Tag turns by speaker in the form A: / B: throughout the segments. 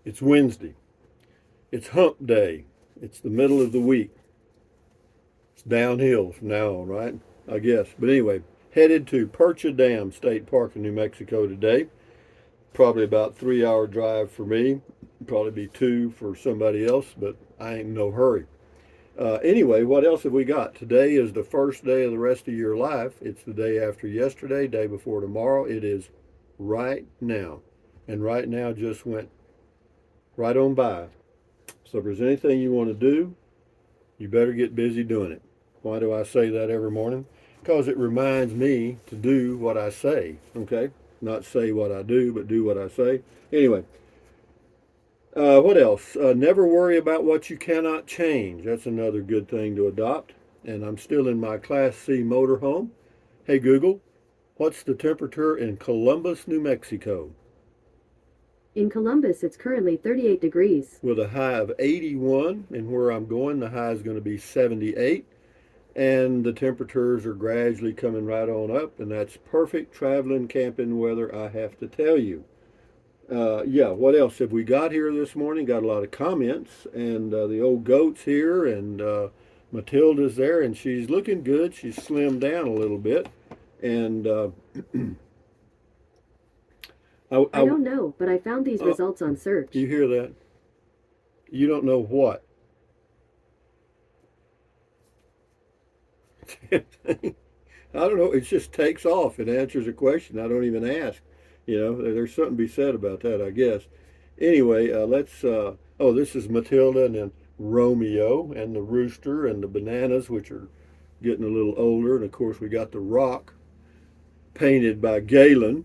A: It's Wednesday. It's hump day. It's the middle of the week. It's downhill from now on, right? I guess. But anyway, headed to Percha Dam State Park in New Mexico today. Probably about 3 hour drive for me. Probably be two for somebody else, but I ain't in no hurry. Anyway, what else have we got? Today is the first day of the rest of your life. It's the day after yesterday, day before tomorrow. It is right now. And right now just went right on by. So if there's anything you want to do, you better get busy doing it. Why do I say that every morning? Because it reminds me to do what I say, okay? Not say what I do, but do what I say. Anyway, what else? Never worry about what you cannot change. That's another good thing to adopt. And I'm still in my Class C motorhome. Hey, Google, what's the temperature in Columbus, New Mexico?
B: In Columbus, it's currently 38 degrees.
A: With a high of 81, and where I'm going, the high is going to be 78. And the temperatures are gradually coming right on up, and that's perfect traveling, camping weather, I have to tell you. Yeah, what else have we got here this morning? Got a lot of comments, and the old goat's here, and Matilda's there, and she's looking good. She's slimmed down a little bit, and
B: I don't know, but I found these
A: uh,
B: results on search.
A: you hear that? You don't know what? I don't know. It just takes off. It answers a question. I don't even ask. There's something to be said about that, I guess. Anyway, let's. Oh, this is Matilda and then Romeo and the rooster and the bananas, which are getting a little older. And of course, we got the rock painted by Galen.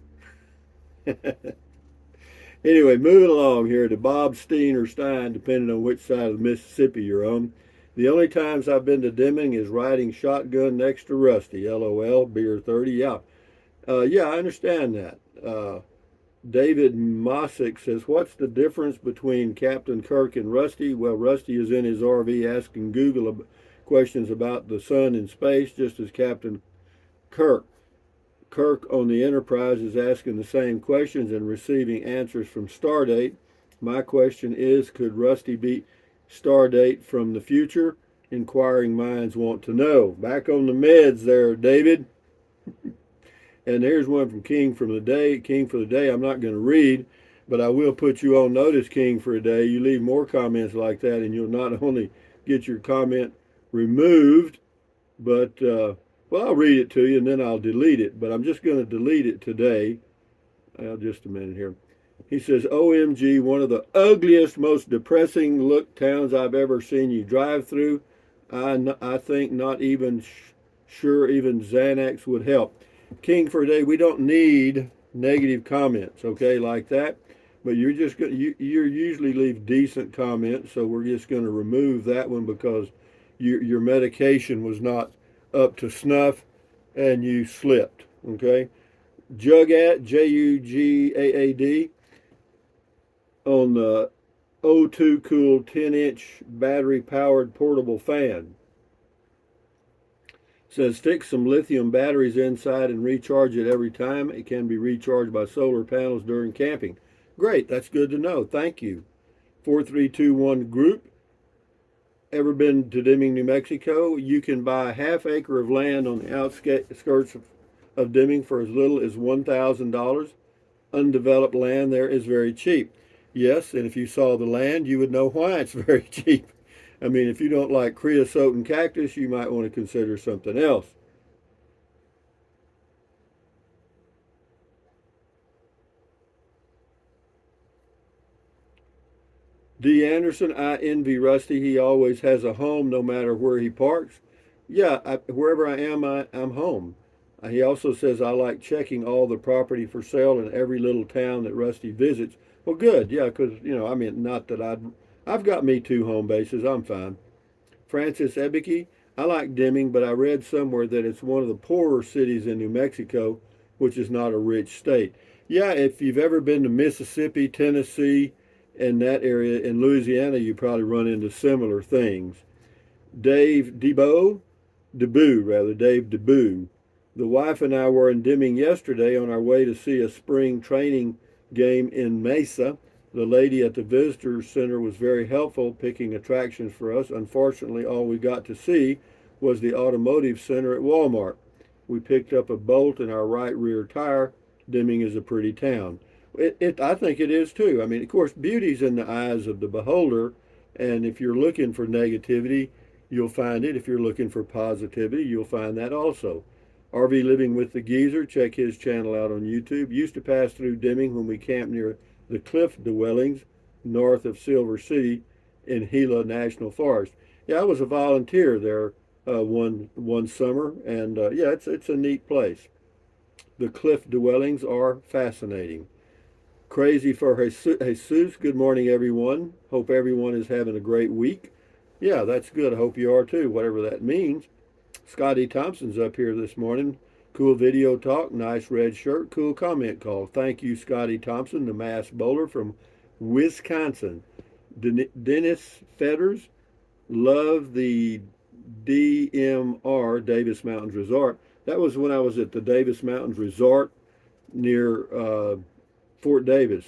A: Anyway, moving along here to Bob Steen or Stein, depending on which side of the Mississippi you're on. The only times I've been to Deming is riding shotgun next to Rusty. LOL, beer 30. Yeah, I understand that. David Mossick says, what's the difference between Captain Kirk and Rusty? Well, Rusty is in his RV asking Google questions about the sun and space, just as Captain Kirk. Kirk on the Enterprise is asking the same questions and receiving answers from Stardate. My question is, could Rusty beat Stardate from the future? Inquiring minds want to know. Back on the meds there, David. And there's one from King from the Day. King for the Day, I'm not going to read, but I will put you on notice, King for a Day. You leave more comments like that, and you'll not only get your comment removed, but, well, I'll read it to you, and then I'll delete it. But I'm just going to delete it today. Just a minute here. He says, OMG, one of the ugliest, most depressing look towns I've ever seen you drive through. I think not even sure even Xanax would help. King for a Day, we don't need negative comments, okay, like that. But you're just you usually leave decent comments, so we're just going to remove that one because your medication was not up to snuff and you slipped, okay. Jugaad, Jugaad, on the O2 Cool 10-inch battery powered portable fan. Says stick some lithium batteries inside and recharge it every time. It can be recharged by solar panels during camping. Great, that's good to know. Thank you. 4321 group. Ever been to Deming, New Mexico? You can buy a half acre of land on the outskirts of Deming for as little as $1,000. Undeveloped land there is very cheap. Yes, and if you saw the land, you would know why it's very cheap. I mean, if you don't like creosote and cactus, you might want to consider something else. D. Anderson, I envy Rusty. He always has a home no matter where he parks. Yeah, wherever I am, I'm home. He also says, I like checking all the property for sale in every little town that Rusty visits. Well, good. Yeah, because, I mean, not that I've got me two home bases. I'm fine. Francis Ebeke, I like Deming, but I read somewhere that it's one of the poorer cities in New Mexico, which is not a rich state. Yeah, if you've ever been to Mississippi, Tennessee, and that area, in Louisiana, you probably run into similar things. Dave Dave Deboo. The wife and I were in Deming yesterday on our way to see a spring training game in Mesa. The lady at the visitor center was very helpful picking attractions for us. Unfortunately, all we got to see was the automotive center at Walmart. We picked up a bolt in our right rear tire. Deming is a pretty town. I think it is too. I mean, of course, beauty's in the eyes of the beholder, and if you're looking for negativity, you'll find it. If you're looking for positivity, you'll find that also. RV Living with the Geezer, check his channel out on YouTube. Used to pass through Deming when we camped near the cliff dwellings north of Silver City in Gila National Forest. Yeah, I was a volunteer there one summer, and yeah, it's a neat place. The cliff dwellings are fascinating. Crazy for Jesus. Good morning, everyone. Hope everyone is having a great week. Yeah, that's good. I hope you are too, whatever that means. Scotty Thompson's up here this morning. Cool video talk, nice red shirt, cool comment call. Thank you, Scotty Thompson, the mass bowler from Wisconsin. Dennis Fetters, love the DMR, Davis Mountains Resort. That was when I was at the Davis Mountains Resort near Fort Davis.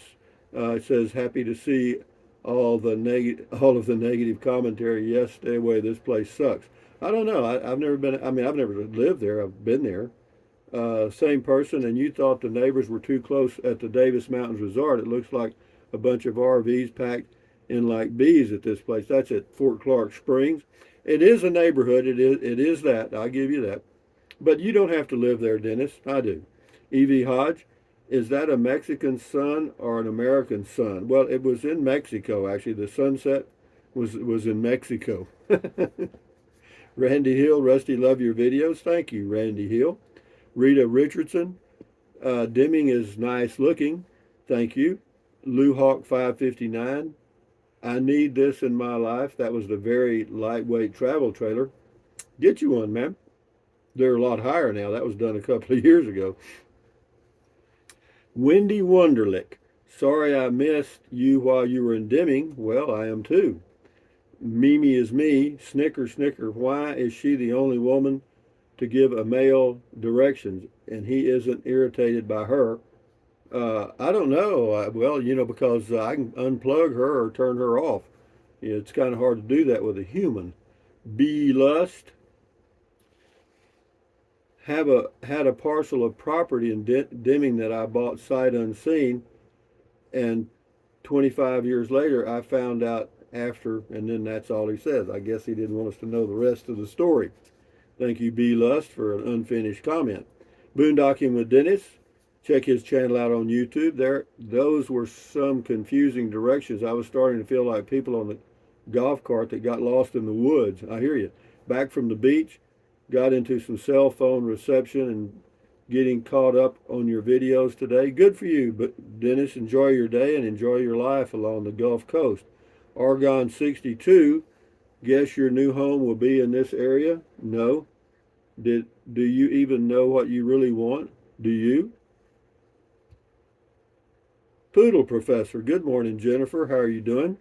A: It says, happy to see all of the negative commentary. Yes, stay away. This place sucks. I don't know. I've never been. I mean, I've never lived there. I've been there. Same person, and you thought the neighbors were too close at the Davis Mountains Resort. It looks like a bunch of RVs packed in like bees at this place. That's at Fort Clark Springs. It is a neighborhood. It is that. I'll give you that. But you don't have to live there, Dennis. I do. Evie Hodge, is that a Mexican sun or an American sun? Well, it was in Mexico, actually. The sunset was in Mexico. Randy Hill, Rusty, love your videos. Thank you, Randy Hill. Rita Richardson, Deming is nice looking. Thank you. Lou Hawk 559, I need this in my life. That was the very lightweight travel trailer. Get you one, man. They're a lot higher now. That was done a couple of years ago. Wendy Wunderlich, sorry I missed you while you were in Deming. Well, I am too. Mimi is me. Snicker, snicker. Why is she the only woman to give a male directions and he isn't irritated by her? I don't know. Well, because I can unplug her or turn her off. It's kind of hard to do that with a human. B Lust, had a parcel of property in Deming that I bought sight unseen, and 25 years later I found out after, and then that's all he says. I guess he didn't want us to know the rest of the story. Thank you, B Lust, for an unfinished comment. Boondocking with Dennis, check his channel out on YouTube. Those were some confusing directions. I was starting to feel like people on the golf cart that got lost in the woods. I hear you. Back from the beach, got into some cell phone reception and getting caught up on your videos today. Good for you, but Dennis, enjoy your day and enjoy your life along the Gulf Coast. Argon 62, guess your new home will be in this area? No. Do you even know what you really want? Do you? Poodle Professor, good morning, Jennifer. How are you doing?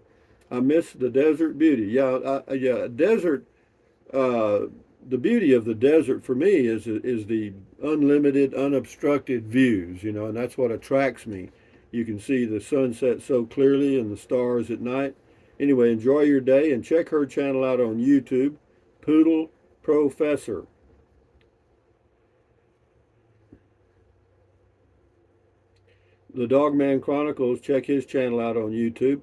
A: I miss the desert beauty. Yeah, desert. The beauty of the desert for me is the unlimited, unobstructed views. And that's what attracts me. You can see the sunset so clearly and the stars at night. Anyway, enjoy your day and check her channel out on YouTube, Poodle Professor. The Dogman Chronicles, check his channel out on YouTube.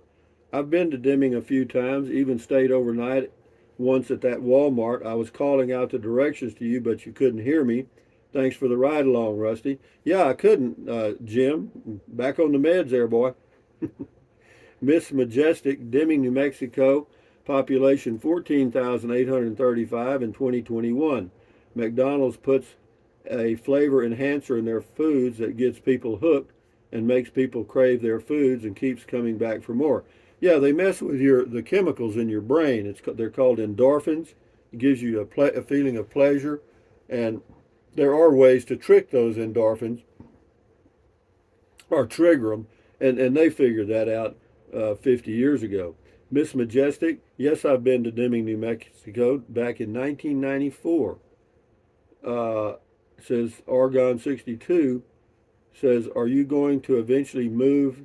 A: I've been to Deming a few times, even stayed overnight once at that Walmart. I was calling out the directions to you, but you couldn't hear me. Thanks for the ride along, Rusty. Yeah, I couldn't, Jim. Back on the meds there, boy. Miss Majestic, Deming, New Mexico, population 14,835 in 2021. McDonald's puts a flavor enhancer in their foods that gets people hooked and makes people crave their foods and keeps coming back for more. Yeah, they mess with the chemicals in your brain. They're called endorphins. It gives you a feeling of pleasure, and there are ways to trick those endorphins or trigger them, and they figured that out 50 years ago. Miss Majestic, yes, I've been to Deming, New Mexico back in 1994. Says Argon 62, says, are you going to eventually move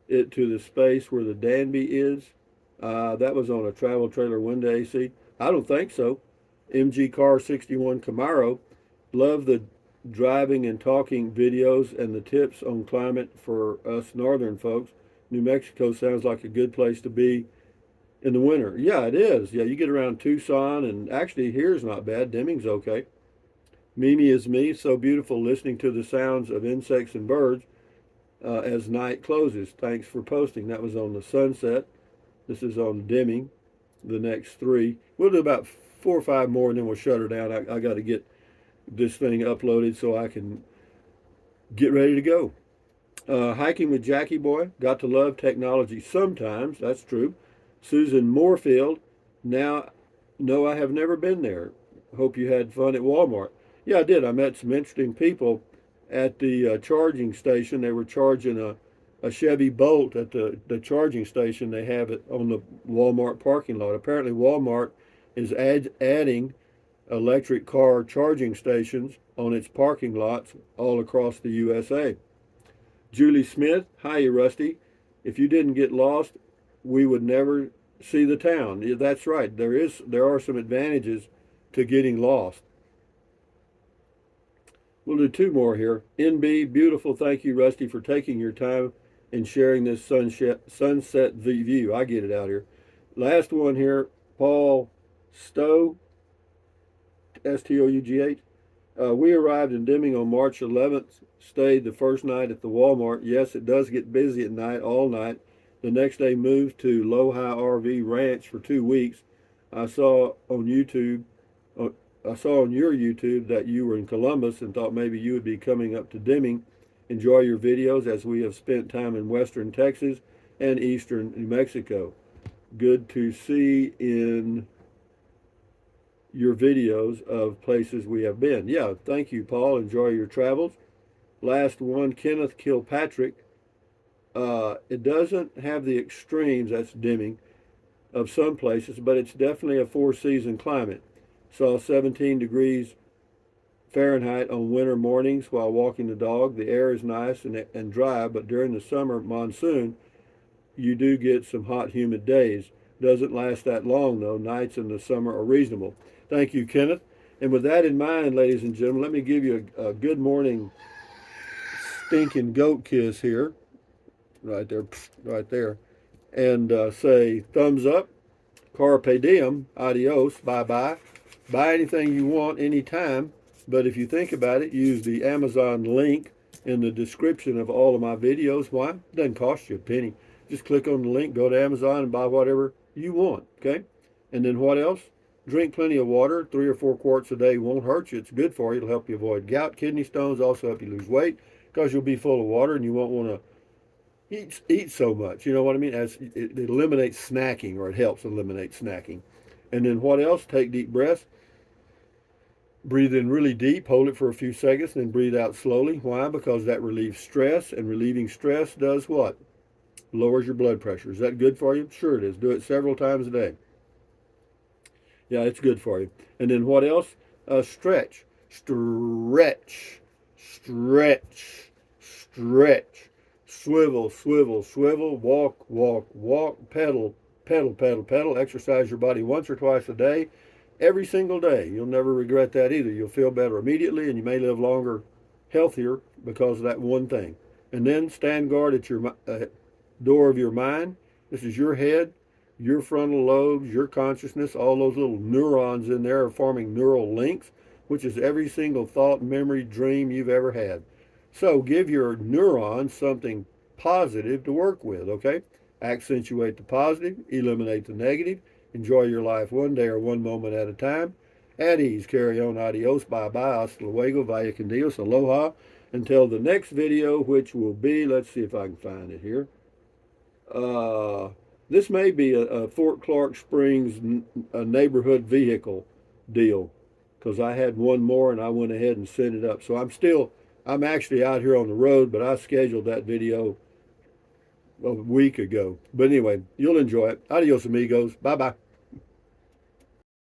A: it to the space where the Danby is? That was on a travel trailer window AC. I don't think so. MG Car 61 Camaro. Love the driving and talking videos and the tips on climate for us northern folks. New Mexico sounds like a good place to be in the winter. Yeah, it is. Yeah, you get around Tucson, and actually here's not bad. Deming's okay. Mimi is me, so beautiful listening to the sounds of insects and birds as night closes. Thanks for posting. That was on the Sunset. This is on Deming, the next three. We'll do about 4 or 5 more, and then we'll shut her down. I got to get this thing uploaded so I can get ready to go. Hiking with Jackie Boy. Got to love technology sometimes. That's true. Susan Moorfield. Now, no, I have never been there. Hope you had fun at Walmart. Yeah, I did. I met some interesting people at the charging station. They were charging a Chevy Bolt at the charging station. They have it on the Walmart parking lot. Apparently, Walmart is adding electric car charging stations on its parking lots all across the USA. Julie Smith, hi, Rusty. If you didn't get lost, we would never see the town. Yeah, that's right. There are some advantages to getting lost. We'll do 2 more here. NB, beautiful. Thank you, Rusty, for taking your time and sharing this sunset view. I get it out here. Last one here, Paul Stowe, Stough. We arrived in Deming on March 11th, stayed the first night at the Walmart. Yes, it does get busy at night, all night. The next day moved to Low High RV Ranch for 2 weeks. I saw on YouTube, I saw on your YouTube that you were in Columbus and thought maybe you would be coming up to Deming. Enjoy your videos as we have spent time in western Texas and eastern New Mexico. Good to see in your videos of places we have been. Yeah, thank you, Paul. Enjoy your travels. Last one, Kenneth Kilpatrick. It doesn't have the extremes, that's Deming, of some places, but it's definitely a 4-season climate. Saw 17 degrees Fahrenheit on winter mornings while walking the dog. The air is nice and dry, but during the summer monsoon, you do get some hot, humid days. Doesn't last that long, though. Nights in the summer are reasonable. Thank you, Kenneth. And with that in mind, ladies and gentlemen, let me give you a good morning stinking goat kiss here. Right there, right there. And say thumbs up, carpe diem, adios, bye-bye. Buy anything you want anytime, but if you think about it, use the Amazon link in the description of all of my videos. Why? It doesn't cost you a penny. Just click on the link, go to Amazon, and buy whatever you want, okay? And then what else? Drink plenty of water. 3 or 4 quarts a day won't hurt you. It's good for you. It'll help you avoid gout, kidney stones, also help you lose weight because you'll be full of water and you won't want to eat so much. You know what I mean? As it eliminates snacking, or it helps eliminate snacking. And then what else? Take deep breaths. Breathe in really deep, hold it for a few seconds, then breathe out slowly. Why? Because that relieves stress, and relieving stress does what? Lowers your blood pressure. Is that good for you? Sure it is. Do it several times a day. Yeah, it's good for you. And then what else? Stretch. Stretch. Stretch. Stretch. Swivel, swivel, swivel. Walk, walk, walk. Pedal, pedal, pedal, pedal. Exercise your body once or twice a day. Every single day. You'll never regret that either. You'll feel better immediately, and you may live longer, healthier because of that one thing. And then stand guard at your door of your mind. This is your head, your frontal lobes, your consciousness. All those little neurons in there are forming neural links, which is every single thought, memory, dream you've ever had. So give your neurons something positive to work with, okay? Accentuate the positive, eliminate the negative. Enjoy your life one day or one moment at a time. At ease, carry on, adios, bye-bye, hasta luego, vaya con Dios, aloha. Until the next video, which will be, let's see if I can find it here. This may be a Fort Clark Springs a neighborhood vehicle deal, because I had one more and I went ahead and set it up. So I'm actually out here on the road, but I scheduled that video a week ago. But anyway, you'll enjoy it. Adios, amigos. Bye-bye.